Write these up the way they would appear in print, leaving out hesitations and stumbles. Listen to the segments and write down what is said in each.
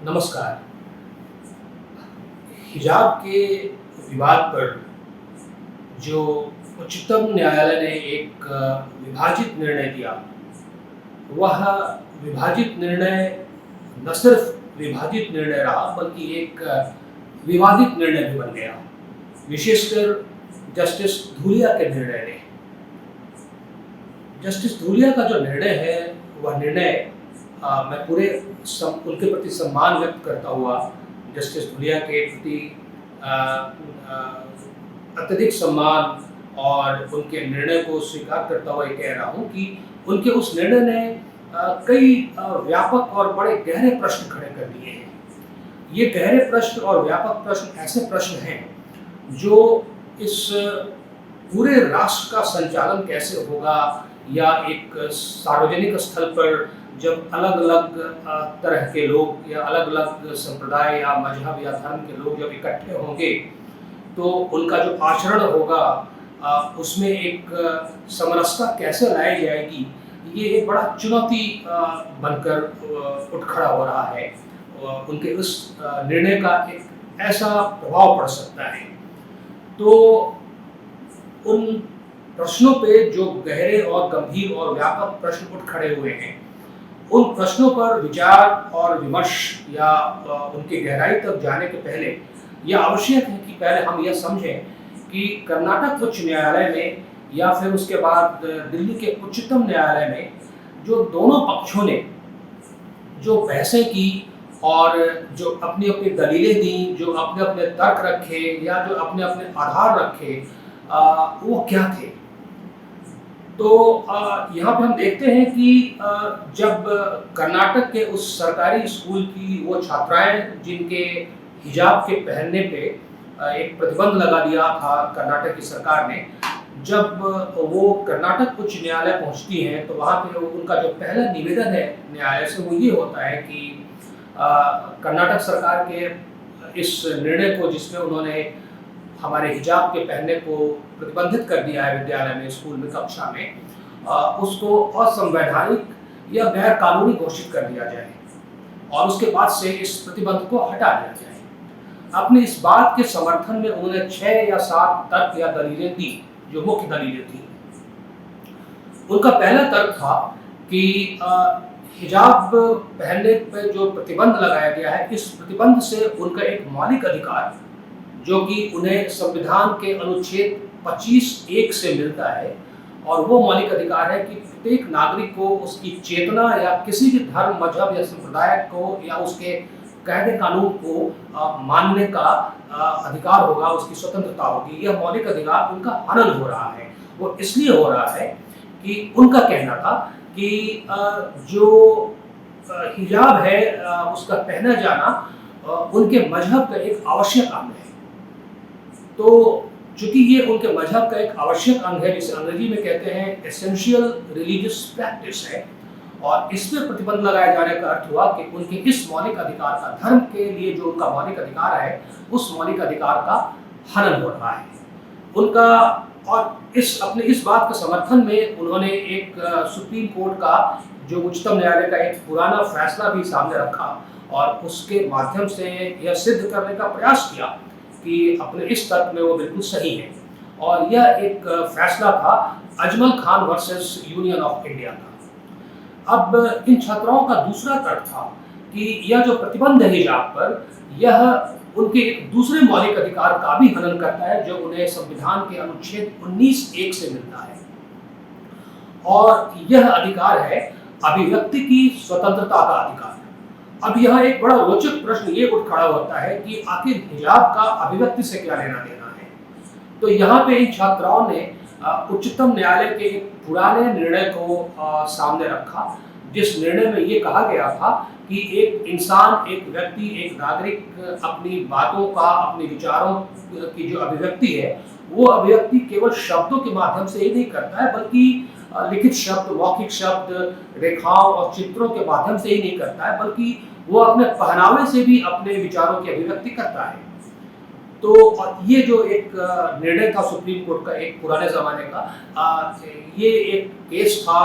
नमस्कार। हिजाब के विवाद पर जो उच्चतम न्यायालय ने एक विभाजित निर्णय दिया, वह विभाजित निर्णय न सिर्फ विभाजित निर्णय रहा बल्कि एक विवादित निर्णय भी बन गया, विशेषकर जस्टिस धूलिया के निर्णय ने। जस्टिस धूलिया का जो निर्णय है, वह निर्णय मैं उनके प्रति सम्मान व्यक्त करता हुआ जस्टिस धूलिया के प्रति अत्यधिक सम्मान और उनके निर्णय को स्वीकार करता हुआ ये कह रहा हूँ कि उनके उस निर्णय ने कई व्यापक और बड़े गहरे प्रश्न खड़े कर दिए हैं। ये गहरे प्रश्न और व्यापक प्रश्न ऐसे प्रश्न हैं जो इस पूरे राष्ट्र का संचालन कैसे होगा, या एक सार्वजनिक स्थल पर जब अलग अलग तरह के लोग या अलग अलग संप्रदाय या मजहब या धर्म के लोग जब इकट्ठे होंगे तो उनका जो आचरण होगा उसमें एक समरसता कैसे लाई जाएगी, ये एक बड़ा चुनौती बनकर उठ खड़ा हो रहा है। उनके उस निर्णय का एक ऐसा प्रभाव पड़ सकता है। तो उन प्रश्नों पे जो गहरे और गंभीर और व्यापक प्रश्न उठ खड़े हुए हैं, उन प्रश्नों पर विचार और विमर्श या उनकी गहराई तक जाने के पहले यह आवश्यक है कि पहले हम यह समझें कि कर्नाटक उच्च न्यायालय में या फिर उसके बाद दिल्ली के उच्चतम न्यायालय में जो दोनों पक्षों ने जो बहसें की और जो अपनी अपनी दलीलें दी, जो अपने अपने तर्क रखे या जो अपने अपने आधार रखे, वो क्या थे। तो यहाँ पे हम देखते हैं कि जब कर्नाटक के उस सरकारी स्कूल की वो छात्राएं जिनके हिजाब के पहनने पे एक प्रतिबंध लगा दिया था कर्नाटक की सरकार ने, जब वो कर्नाटक उच्च न्यायालय पहुंचती हैं तो वहाँ पे उनका जो पहला निवेदन है न्यायालय से वो ये होता है कि कर्नाटक सरकार के इस निर्णय को, जिसमें उन्होंने हमारे हिजाब के पहनने को प्रतिबंधित कर दिया है विद्यालय में, स्कूल में, कक्षा में, उसको असंवैधानिक या गैर कानूनी घोषित कर दिया जाए और उसके बाद से इस प्रतिबंध को हटा दिया जाए। अपने इस बात के समर्थन में उन्होंने 6 या 7 तर्क या दलीलें दी, जो मुख्य दलीलें थी। उनका पहला तर्क था कि हिजाब पहनने पर जो प्रतिबंध लगाया गया है, इस प्रतिबंध से उनका एक मौलिक अधिकार, जो कि उन्हें संविधान के अनुच्छेद 25(1) से मिलता है, और वो मौलिक अधिकार है कि प्रत्येक नागरिक को उसकी चेतना या किसी भी धर्म, मजहब या संप्रदाय को या उसके कायदे कानून को मानने का अधिकार होगा, उसकी स्वतंत्रता होगी। यह मौलिक अधिकार उनका हनन हो रहा है। वो इसलिए हो रहा है कि उनका कहना था कि जो हिजाब है उसका पहना जाना उनके मजहब का एक आवश्यक अंग है। तो चूंकि ये उनके मजहब का एक आवश्यक अंग है, जिसे अंग्रेजी में कहते हैं एसेंशियल रिलीजियस प्रैक्टिस है, और इस पर प्रतिबंध लगाए जाने का अर्थ हुआ कि उनके इस मौलिक अधिकार का, धर्म के लिए जो उनका मौलिक अधिकार है, उस मौलिक अधिकार का हनन हो रहा है उनका। और अपने इस बात के समर्थन में उन्होंने एक सुप्रीम कोर्ट का, जो उच्चतम न्यायालय का एक पुराना फैसला भी सामने रखा और उसके माध्यम से यह सिद्ध करने का प्रयास किया कि अपने इस तर्क में वो बिल्कुल सही है। और यह एक फैसला था Ajmal Khan versus union of India का। अब इन छात्राओं का दूसरा तर्क था कि यह जो प्रतिबंध है हिजाब पर, यह उनके एक दूसरे मौलिक अधिकार का भी हनन करता है, जो उन्हें संविधान के अनुच्छेद 19(1) से मिलता है, और यह अधिकार है अभिव्यक्ति की स्वतंत्रता का अधिकार। अब यह एक बड़ा रोचक प्रश्न ये उठ खड़ा होता है कि आखिर हिजाब का अभिव्यक्ति से क्या लेना देना है। तो यहाँ पे इन छात्राओं ने उच्चतम न्यायालय के एक पुराने निर्णय को सामने रखा, जिस निर्णय में ये कहा गया था कि एक इंसान, एक व्यक्ति, एक नागरिक अपनी बातों का, अपने विचारों की जो अभिव्यक्ति है, वो अभिव्यक्ति केवल शब्दों के माध्यम से ही नहीं करता है, बल्कि लिखित शब्द, मौखिक शब्द, रेखाओं और चित्रों के माध्यम से ही नहीं करता है, बल्कि वो अपने पहनावे से भी अपने विचारों की अभिव्यक्ति करता है। तो ये जो एक निर्णय था सुप्रीम कोर्ट का, एक पुराने ज़माने का, ये एक केस था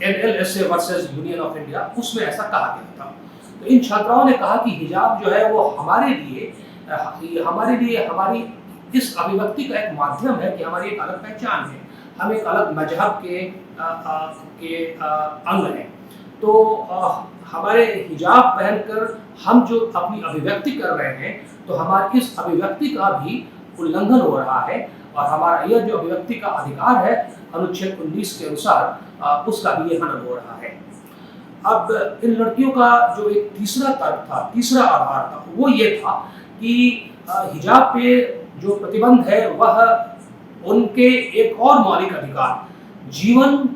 NLSA versus union of India, उसमें ऐसा कहा गया था। तो इन छात्राओं ने कहा कि हिजाब जो है वो हमारे लिए हमारी इस अभिव्यक्ति का एक माध्यम है, कि हमारी एक अलग पहचान है, हम एक अलग मजहब के अंग हैं। तो हमारे हिजाब पहनकर हम जो अपनी अभिव्यक्ति कर रहे हैं, तो हमारी इस अभिव्यक्ति का भी उल्लंघन हो रहा है, और हमारा यह जो अभिव्यक्ति का अधिकार है अनुच्छेद 19 के अनुसार उसका भी ये हनन हो रहा है। अब इन लड़कियों का जो एक तीसरा तर्क था, तीसरा आधार था, वो ये था कि हिजाब पे जो प्रतिबंध है वह उनके एक और मौलिक अधिकार, जीवन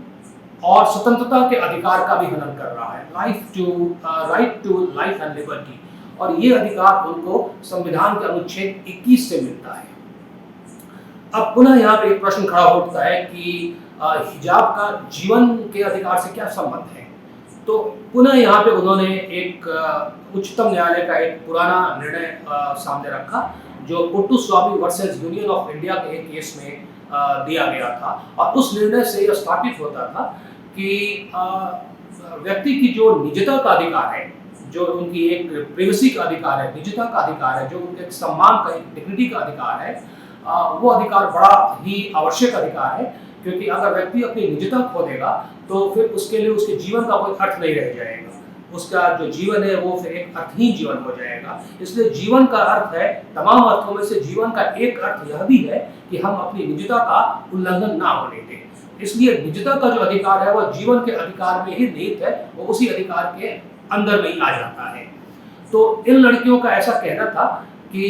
और स्वतंत्रता के अधिकार का भी हनन कर रहा है, right to life and liberty. और ये अधिकार उनको संविधान के अनुच्छेद 21 से मिलता है। अब पुनः यहाँ पे एक प्रश्न खड़ा उठता है कि हिजाब का जीवन के अधिकार से क्या संबंध है। तो पुनः यहाँ पे उन्होंने एक उच्चतम न्यायालय का एक पुराना निर्णय सामने रखा, जो Puttaswamy versus union of India के एक केस में दिया गया था। और उस निर्णय से यह स्थापित होता था कि व्यक्ति की जो निजता का अधिकार है, जो उनकी एक प्राइवेसी का अधिकार है, निजता का अधिकार है, जो उनके सम्मान का, एक डिग्निटी का अधिकार है, वो अधिकार बड़ा ही आवश्यक अधिकार है। क्योंकि अगर व्यक्ति अपनी निजता खो देगा तो फिर उसके लिए उसके जीवन का कोई अर्थ नहीं रह जाएगा, उसका जो जीवन है वो फिर एक अर्थहीन जीवन हो जाएगा। इसलिए जीवन का अर्थ है, तमाम अर्थों में से जीवन का एक अर्थ यह भी है कि हम अपनी निजता का उल्लंघन ना होने दें। इसलिए निजता का जो अधिकार है वह जीवन के अधिकार में ही निहित है, वो उसी अधिकार के अंदर में ही आ जाता है। तो इन लड़कियों का ऐसा कहना था कि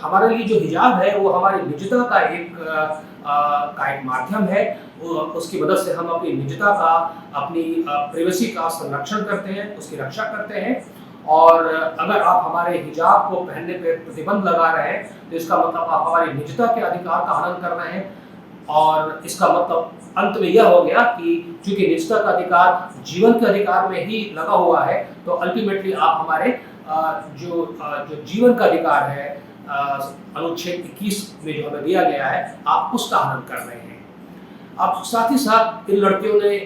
हमारे लिए जो हिजाब है वो हमारी निजता का एक माध्यम है, उसकी मदद से हम अपनी निजता का, अपनी प्राइवेसी का संरक्षण करते हैं, उसकी रक्षा करते हैं। और अगर आप हमारे हिजाब को पहनने पर प्रतिबंध लगा रहे हैं तो इसका मतलब आप हमारी निजता के अधिकार का हनन कर रहे हैं। और इसका मतलब अंत में यह हो गया कि चूंकि निजता का अधिकार जीवन के अधिकार में ही लगा हुआ है, तो अल्टीमेटली आप हमारे जो जीवन का अधिकार है अनुच्छेद 21 में जो हमें दिया गया है, आप उसका हनन कर रहे हैं। अब साथ ही साथ इन लड़कियों ने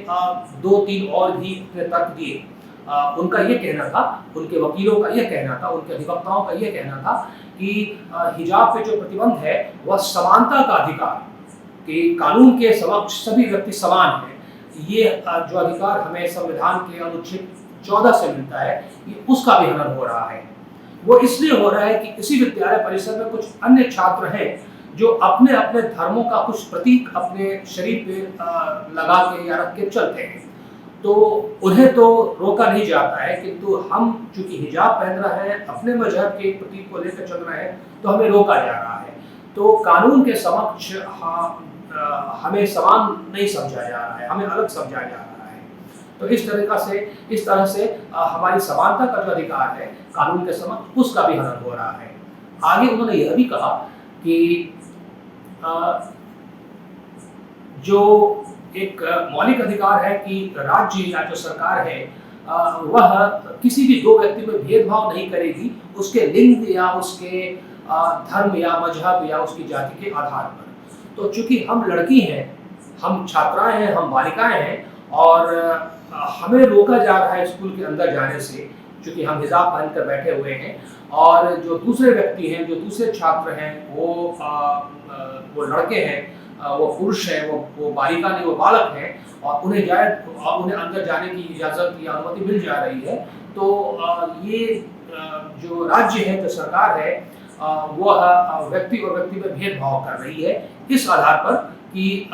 2-3 और भी अपने तर्क दिए। उनका ये कहना था, उनके वकीलों का ये कहना था, उनके अधिवक्ताओं का ये कहना था कि हिजाब पे जो प्रतिबंध है वह समानता का अधिकार, कि कानून के समक्ष सभी व्यक्ति समान हैं, ये जो अधिकार हमें संविधान के अनुच्छेद 14 से मिलता है, ये उसका भी हनन हो रहा है। वो इसलिए हो रहा है कि किसी विद्यालय परिसर में कुछ अन्य छात्र हैं जो अपने अपने धर्मों का कुछ प्रतीक अपने शरीर पे लगा के या रख के चलते हैं, तो उन्हें तो रोका नहीं जाता है, किंतु हम चूंकि हिजाब पहन रहे हैं, अपने मजहब के एक प्रतीक को लेकर चल रहे हैं, तो हमें रोका जा रहा है। तो कानून के समक्ष हमें समान नहीं समझा जा रहा है, हमें अलग समझा जा रहा है। तो इस तरह से हमारी समानता का जो अधिकार है कानून के समक्ष, उसका भी हनन हो रहा है। आगे उन्होंने यह भी कहा कि जो एक मौलिक अधिकार है कि राज्य या जो सरकार है वह किसी भी दो व्यक्ति में भेदभाव नहीं करेगी उसके लिंग या उसके धर्म या मजहब या उसकी जाति के आधार पर। तो चूंकि हम लड़की हैं, हम छात्राएं हैं, हम बालिकाएं हैं, और हमें रोका जा रहा है स्कूल के अंदर जाने से, चूंकि हम हिजाब पहन कर बैठे हुए हैं, और जो दूसरे व्यक्ति हैं, जो दूसरे छात्र हैं, वो लड़के हैं, वो पुरुष हैं, वो बालिका नहीं, वो बालक हैं, और उन्हें अंदर जाने की इजाज़त या अनुमति मिल जा रही है। तो ये जो राज्य है, जो सरकार है, वह व्यक्ति और व्यक्ति में भेदभाव कर रही है इस आधार पर कि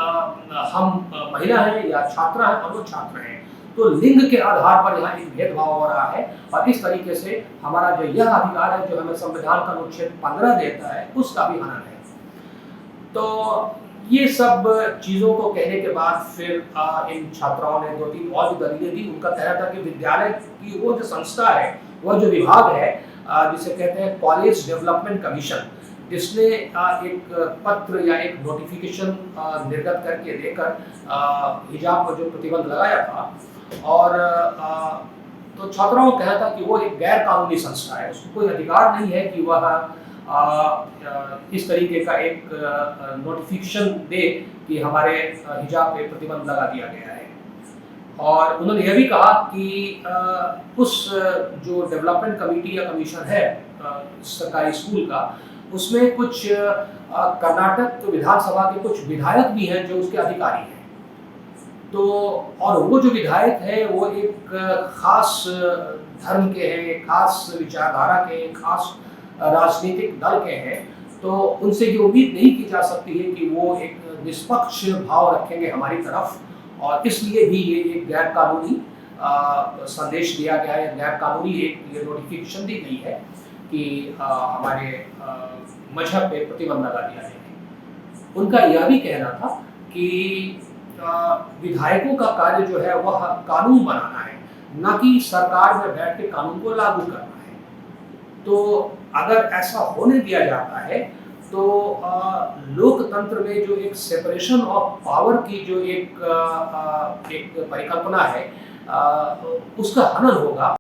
हम महिला हैं या छात्रा हैं और वो छात्र हैं। तो लिंग के आधार पर यहाँ एक भेदभाव हो रहा है, और इस तरीके से हमारा जो यह अधिकार है जो हमें संविधान का अनुच्छेद 15 देता है, उसका भी हनन है। तो ये सब चीज़ों को कहने के बाद फिर इन छात्राओं ने 2-3 और भी दलीलें दी। उनका कहना था कि विद्यालय की वो जो संस्था है, वह जो विभाग है, जिसे कहते हैं कॉलेज डेवलपमेंट कमीशन, जिसने एक पत्र या एक नोटिफिकेशन निर्गत करके देकर हिजाब पर जो प्रतिबंध लगाया था, और तो छात्राओं को कहना था कि वो एक गैर कानूनी संस्था है, उसको कोई अधिकार नहीं है कि वह इस तरीके का एक नोटिफिकेशन दे कि हमारे हिजाब पे प्रतिबंध लगा दिया गया है। और उन्होंने यह भी कहा कि उस जो डेवलपमेंट कमेटी या कमीशन है सरकारी स्कूल का, उसमें कुछ कर्नाटक विधानसभा के कुछ विधायक भी हैं जो उसके अधिकारी हैं। तो और वो जो विधायक हैं वो एक खास धर्म के हैं, एक खास विचारधारा के, एक खास राजनीतिक दल के हैं। तो उनसे ये उम्मीद नहीं की जा सकती है कि वो एक निष्पक्ष भाव रखेंगे हमारी तरफ, और इसलिए भी ये एक गैर कानूनी संदेश दिया गया है, गैर कानूनी एक ये नोटिफिकेशन दी गई है कि हमारे मजहब पे प्रतिबंध लगा दिया जाए। उनका यह भी कहना था कि विधायकों का कार्य जो है वह कानून बनाना है, न कि सरकार में बैठ के कानून को लागू करना है। तो अगर ऐसा होने दिया जाता है तो लोकतंत्र में जो एक सेपरेशन ऑफ पावर की जो एक परिकल्पना है उसका हनन होगा।